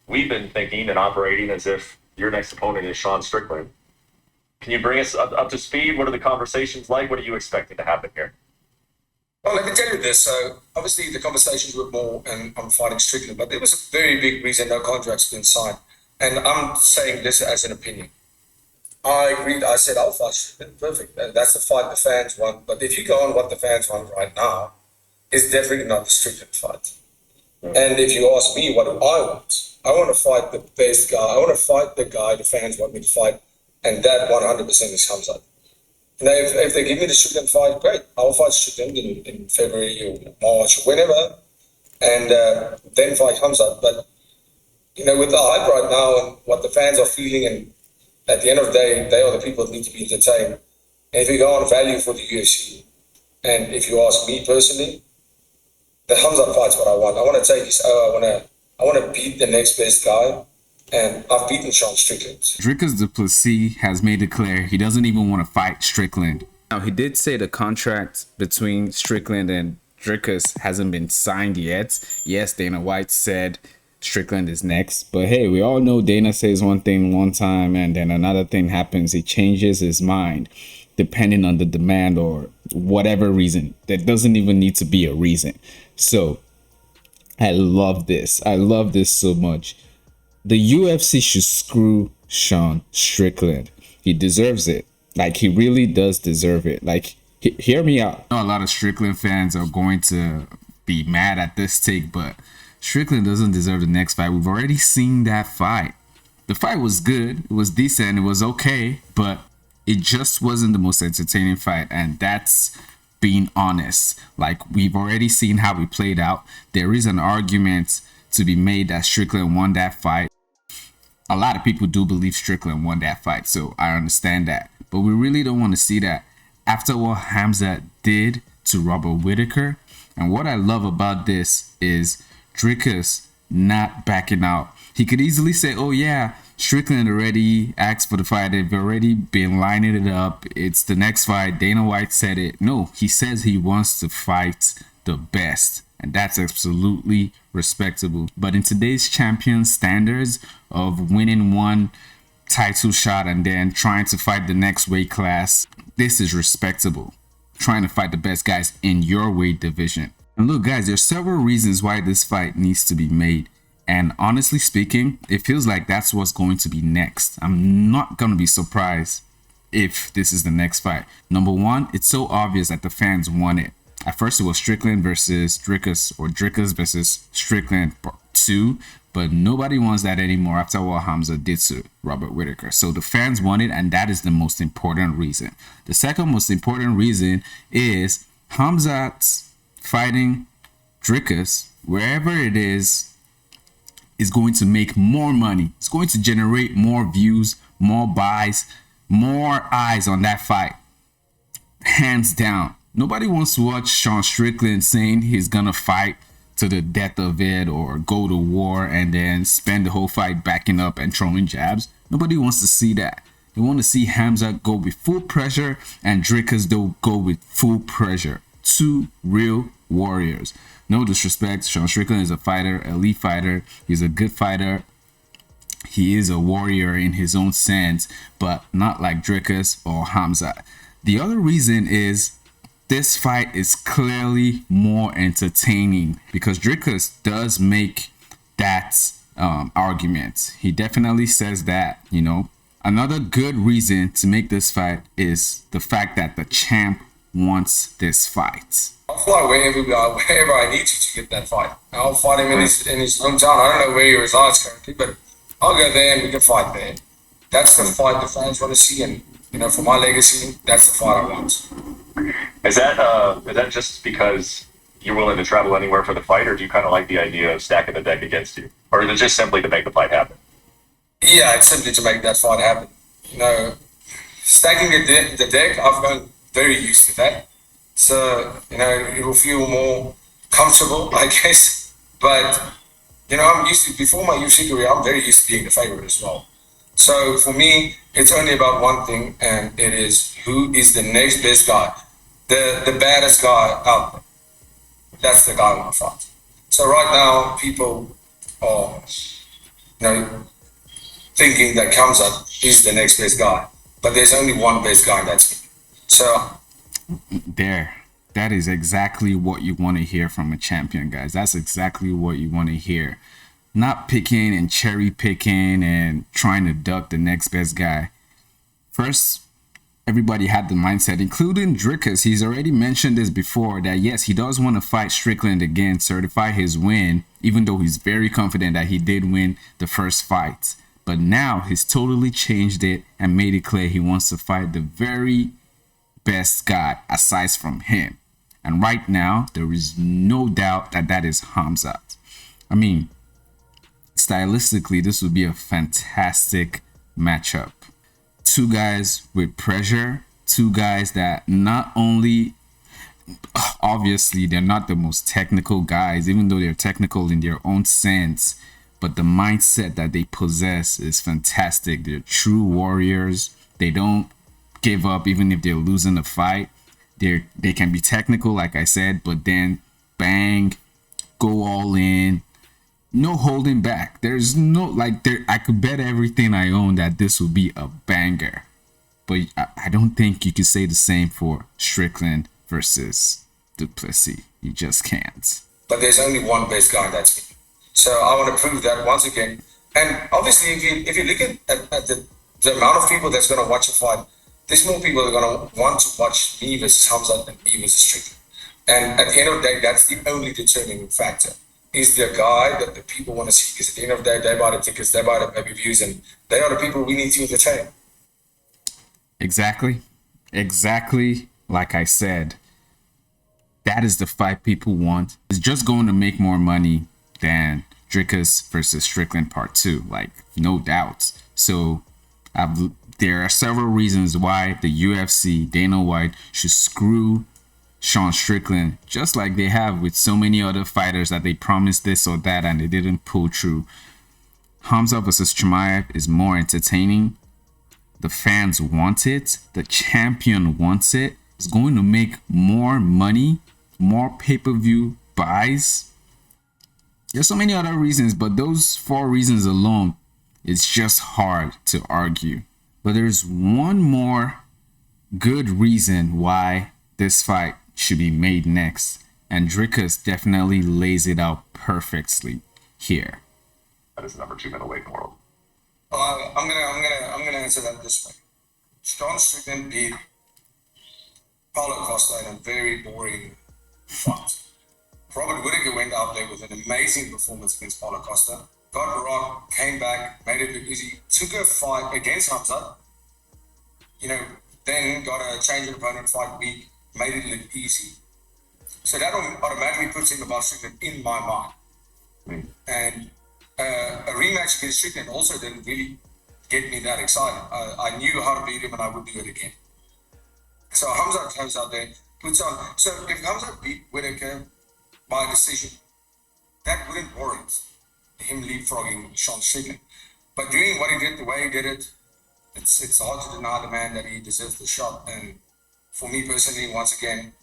we've been thinking and operating as if your next opponent is Sean Strickland. Can you bring us up to speed? What are the conversations like? What are you expecting to happen here? Well, let me tell you this. So, obviously, the conversations were more, and I'm fighting Strickland, but there was a very big reason no contract's been signed. And I'm saying this as an opinion. I agreed. I said, I'll fight Strickland. Perfect. That's the fight the fans want. But if you go on what the fans want right now, it's definitely not the Strickland fight. And if you ask me, what do I want? I want to fight the best guy. I want to fight the guy the fans want me to fight. And that 100% is Hamzat. Now, if they give me the Strickland fight, great. I'll fight Strickland in February or March, whenever, and then fight Hamzat. But, with the hype right now and what the fans are feeling, and at the end of the day, they are the people that need to be entertained. And if you go on value for the UFC, and if you ask me personally, the Hamzat fight's what I want. I want to take his I want to beat the next best guy, and I've beaten Sean Strickland. Dricus Du Plessis has made it clear he doesn't even want to fight Strickland. Now, he did say the contract between Strickland and Dricus hasn't been signed yet. Yes, Dana White said Strickland is next, but hey, we all know Dana says one thing one time and then another thing happens. He changes his mind depending on the demand or whatever reason. There doesn't even need to be a reason. So I love this. I love this so much. The UFC should screw Sean Strickland. He deserves it. Like, he really does deserve it. Like, hear me out. I know a lot of Strickland fans are going to be mad at this take, but Strickland doesn't deserve the next fight. We've already seen that fight. The fight was good. It was decent. It was okay, but it just wasn't the most entertaining fight, and that's being honest. Like, we've already seen how it played out. There is an argument to be made that Strickland won that fight. A lot of people do believe Strickland won that fight, so I understand that. But we really don't want to see that after what Hamzat did to Robert Whittaker. And what I love about this is Dricus not backing out. He could easily say, oh yeah, Strickland already asked for the fight. They've already been lining it up. It's the next fight. Dana White said it. No, he says he wants to fight the best. And that's absolutely respectable. But in today's champion standards of winning one title shot and then trying to fight the next weight class, this is respectable. Trying to fight the best guys in your weight division. And look, guys, there's several reasons why this fight needs to be made. And honestly speaking, it feels like that's what's going to be next. I'm not going to be surprised if this is the next fight. Number one, it's so obvious that the fans want it. At first, it was Strickland versus Dricus, or Dricus versus Strickland part 2, but nobody wants that anymore after what Hamzat did to Robert Whittaker. So the fans want it, and that is the most important reason. The second most important reason is Hamzat's fighting Dricus, wherever it is going to make more money. It's going to generate more views, more buys, more eyes on that fight. Hands down. Nobody wants to watch Sean Strickland saying he's gonna fight to the death of it or go to war and then spend the whole fight backing up and throwing jabs. Nobody wants to see that. They want to see Hamzat go with full pressure and Dricus go with full pressure. Two real warriors. No disrespect, Sean Strickland is a fighter, elite fighter. He's a good fighter. He is a warrior in his own sense, but not like Dricus or Hamzat. The other reason is this fight is clearly more entertaining because Dricus does make that argument. He definitely says that, Another good reason to make this fight is the fact that the champ wants this fight. I'll fly wherever I need to get that fight. I'll fight him in his hometown. I don't know where he resides currently, but I'll go there and we can fight there. That's the fight the fans want to see, and for my legacy, that's the fight I want. Is that just because you're willing to travel anywhere for the fight, or do you kind of like the idea of stacking the deck against you, or is it just simply to make the fight happen? Yeah, it's simply to make that fight happen. Stacking the deck, I've gotten very used to that. So, it will feel more comfortable, I guess. But, I'm used to, before my UFC career, I'm very used to being the favorite as well. So for me, it's only about one thing, and it is who is the next best guy, the baddest guy out there. That's the guy I want to fight. So right now, people are you know, thinking that Khamzat is the next best guy. But there's only one best guy, and that's me. So There. That is exactly what you want to hear from a champion, guys. That's exactly what you want to hear. Not picking and cherry picking and trying to duck the next best guy. First, everybody had the mindset, including Dricus. He's already mentioned this before that yes, he does want to fight Strickland again, certify his win, even though he's very confident that he did win the first fight. But now he's totally changed it and made it clear he wants to fight the very best guy aside from him. And right now, there is no doubt that that is Khamzat. I mean, stylistically, this would be a fantastic matchup. Two guys with pressure, two guys that not only, obviously, they're not the most technical guys, even though they're technical in their own sense, but the mindset that they possess is fantastic. They're true warriors. They don't give up even if they're losing a fight. They can be technical, like I said, but then bang, go all in, no holding back. There's no like there. I could bet everything I own that this will be a banger, but I don't think you could say the same for Strickland versus Duplessis. You just can't. but there's only one best guy, and that's me. So I want to prove that once again. And obviously, if you look at the amount of people that's going to watch a fight, there's more people that are going to want to watch me versus Hamza than me versus Strickland. And at the end of the day, that's the only determining factor. Is the guy that the people want to see? Because at the end of the day, they buy the tickets, they buy the pay-per-views, and they are the people we need to entertain. Exactly. Exactly like I said. That is the fight people want. It's just going to make more money than Dricus versus Strickland Part 2. Like, no doubt. So, there are several reasons why the UFC, Dana White, should screw Sean Strickland, just like they have with so many other fighters that they promised this or that and they didn't pull through. Hamza versus Chimaev is more entertaining. The fans want it. The champion wants it. It's going to make more money, more pay-per-view buys. There's so many other reasons, but those 4 reasons alone, it's just hard to argue. But there's one more good reason why this fight should be made next, and Dricus definitely lays it out perfectly here. That is the number 2 middleweight in the world. I'm gonna answer that this way. Sean Strickland beat Paulo Costa in a very boring fight. Robert Whittaker went out there with an amazing performance against Paulo Costa. Got rocked, came back, made it look easy. Took a fight against Hamza. Then got a change of opponent fight week, made it look easy. So that automatically puts him above Strickland in my mind. And a rematch against Strickland also didn't really get me that excited. I knew how to beat him and I would do it again. So Hamza comes out there, puts on. So if Hamza beat Whittaker by decision, that wouldn't warrant him leapfrogging Sean Strickland. But doing what he did, the way he did it, it's hard to deny the man that he deserves the shot. And for me personally, once again,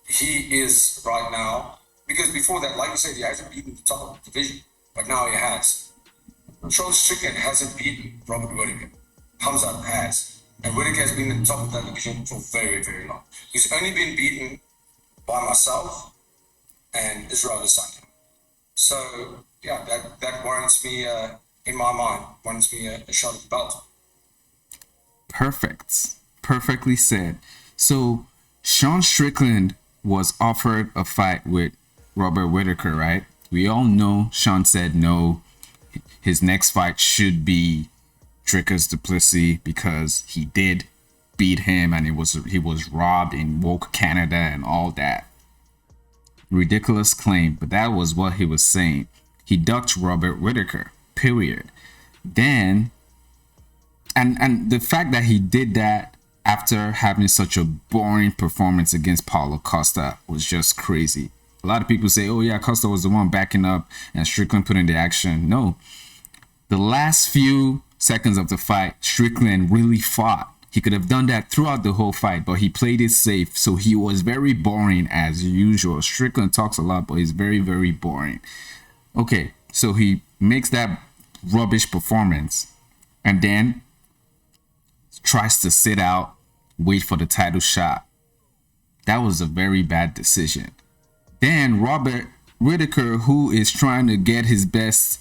he is right now, because before that, like you said, he hasn't beaten the top of the division, but now he has. Sean Strickland hasn't beaten Robert Whittaker. Hamza has. And Whittaker has been at the top of that division for very, very long. He's only been beaten by myself and Israel Adesanya. So, yeah, that warrants me, in my mind, warrants me a shot at the belt. Perfect. Perfectly said. So, Sean Strickland was offered a fight with Robert Whittaker, right? We all know Sean said no. His next fight should be Dricus Duplessis because he did beat him and he was robbed in woke Canada and all that. Ridiculous claim, but that was what he was saying. He ducked Robert Whittaker, period. Then, and the fact that he did that after having such a boring performance against Paulo Costa was just crazy. A lot of people say, oh yeah, Costa was the one backing up and Strickland put in the action. No. The last few seconds of the fight, Strickland really fought. He could have done that throughout the whole fight, but he played it safe. So he was very boring as usual. Strickland talks a lot, but he's very, very boring. Okay, so he makes that rubbish performance, and then tries to sit out, wait for the title shot. That was a very bad decision. Then Robert Whitaker, who is trying to get his best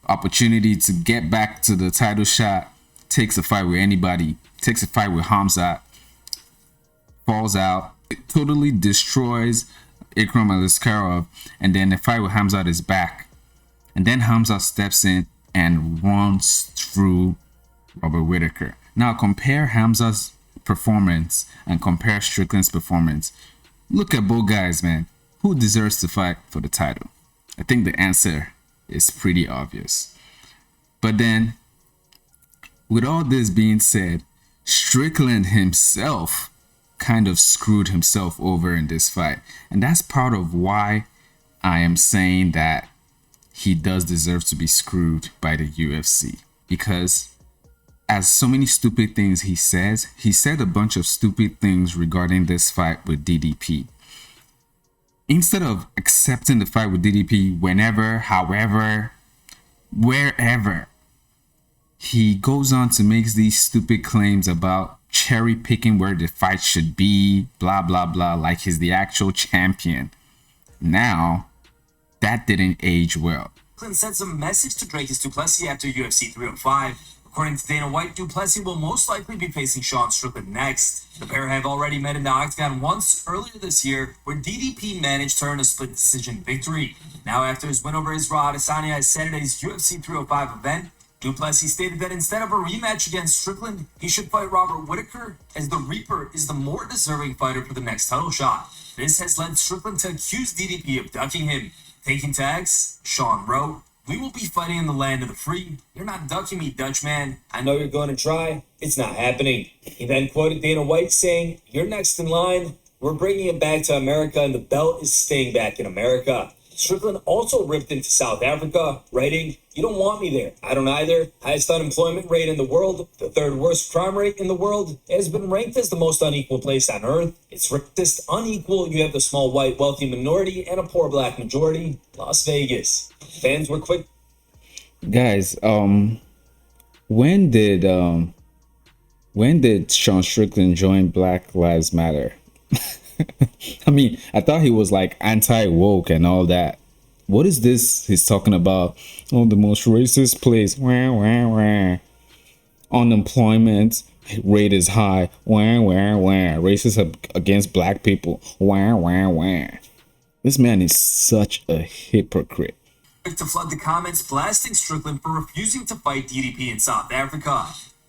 opportunity to get back to the title shot, takes a fight with anybody, takes a fight with Hamzat, falls out, it totally destroys Ikram Aliskerov, and then the fight with Hamzat is back. And then Hamzat steps in and runs through Robert Whitaker. Now compare Hamzat's performance and compare Strickland's performance. Look at both guys, man. Who deserves to fight for the title? I think the answer is pretty obvious. But then, with all this being said, Strickland himself kind of screwed himself over in this fight. And that's part of why I am saying that he does deserve to be screwed by the UFC. Because as so many stupid things he said a bunch of stupid things regarding this fight with DDP. Instead of accepting the fight with DDP whenever, however, wherever, he goes on to make these stupid claims about cherry picking where the fight should be, blah, blah, blah, like he's the actual champion. Now, that didn't age well. Strickland sends a message to Dricus Du Plessis after UFC 305. According to Dana White, Du Plessis will most likely be facing Sean Strickland next. The pair have already met in the octagon once earlier this year, where DDP managed to earn a split decision victory. Now, after his win over Israel Adesanya at Saturday's UFC 305 event, Du Plessis stated that instead of a rematch against Strickland, he should fight Robert Whitaker, as the Reaper is the more deserving fighter for the next title shot. This has led Strickland to accuse DDP of ducking him. Taking tags, Sean wrote, "We will be fighting in the land of the free. You're not ducking me, Dutchman. I know you're going to try. It's not happening." He then quoted Dana White saying, "You're next in line. We're bringing him back to America, and the belt is staying back in America." Strickland also ripped into South Africa, writing, "You don't want me there. I don't either. Highest unemployment rate in the world, the third worst crime rate in the world. It has been ranked as the most unequal place on earth. It's richest unequal. You have the small white wealthy minority and a poor black majority. Las Vegas." Fans were quick. Guys, when did Sean Strickland join Black Lives Matter? I mean, I thought he was like anti-woke and all that. What is this he's talking about? Oh, the most racist place. Wah, wah, wah. Unemployment rate is high. Wah, wah, wah. Racist against black people. Wah, wah, wah. This man is such a hypocrite. To flood the comments blasting Strickland for refusing to fight DDP in South Africa.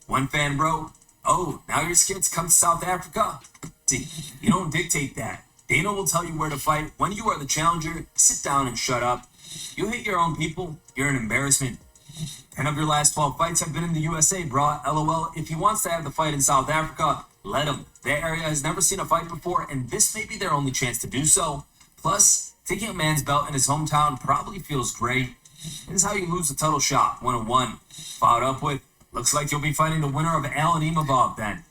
One fan wrote, "Oh, now you're scared to come to South Africa? See, you don't dictate that. Dana will tell you where to fight. When you are the challenger, sit down and shut up. You hate your own people, you're an embarrassment. 10 of your last 12 fights have been in the USA, brah. LOL. If he wants to have the fight in South Africa, let him. That area has never seen a fight before, and this may be their only chance to do so. Plus, taking a man's belt in his hometown probably feels great. This is how you lose a title shot, 1-1. Followed up with, looks like you'll be fighting the winner of Alan Imavov then."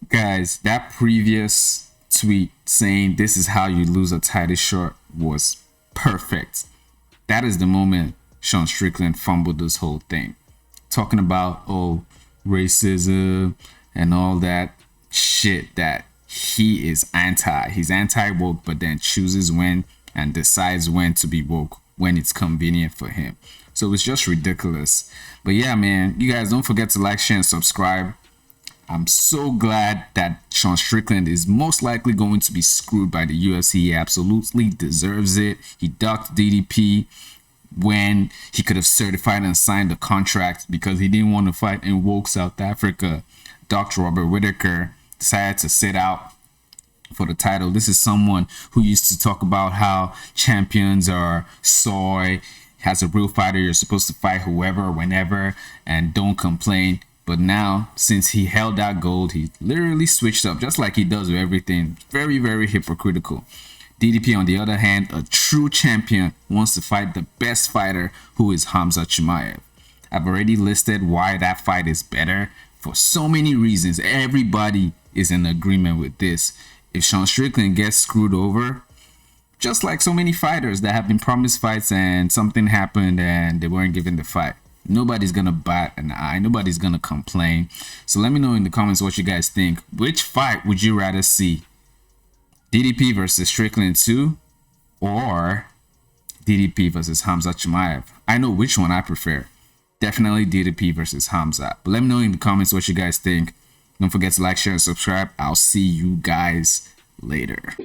Guys, that previous tweet saying this is how you lose a title shot was perfect. That is the moment Sean Strickland fumbled this whole thing. Talking about, oh, racism and all that shit that he is anti. He's anti-woke, but then chooses when and decides when to be woke when it's convenient for him. So it's just ridiculous. But yeah, man, you guys don't forget to like, share, and subscribe. I'm so glad that Sean Strickland is most likely going to be screwed by the UFC. He absolutely deserves it. He ducked DDP when he could have certified and signed the contract because he didn't want to fight in woke South Africa. Ducked Robert Whitaker, decided to sit out for the title. This is someone who used to talk about how champions are soy. As a real fighter, you're supposed to fight whoever, whenever, and don't complain. But now, since he held that gold, he literally switched up, just like he does with everything. Very, very hypocritical. DDP, on the other hand, a true champion, wants to fight the best fighter, who is Khamzat Chimaev. I've already listed why that fight is better for so many reasons. Everybody is in agreement with this. If Sean Strickland gets screwed over, just like so many fighters that have been promised fights and something happened and they weren't given the fight, Nobody's gonna bat an eye. Nobody's gonna complain. So let me know in the comments what you guys think. Which fight would you rather see? DDP versus Strickland 2 or DDP versus Khamzat Chimaev? I know which one I prefer. Definitely DDP versus Khamzat. But let me know in the comments what you guys think. Don't forget to like, share, and subscribe. I'll see you guys later.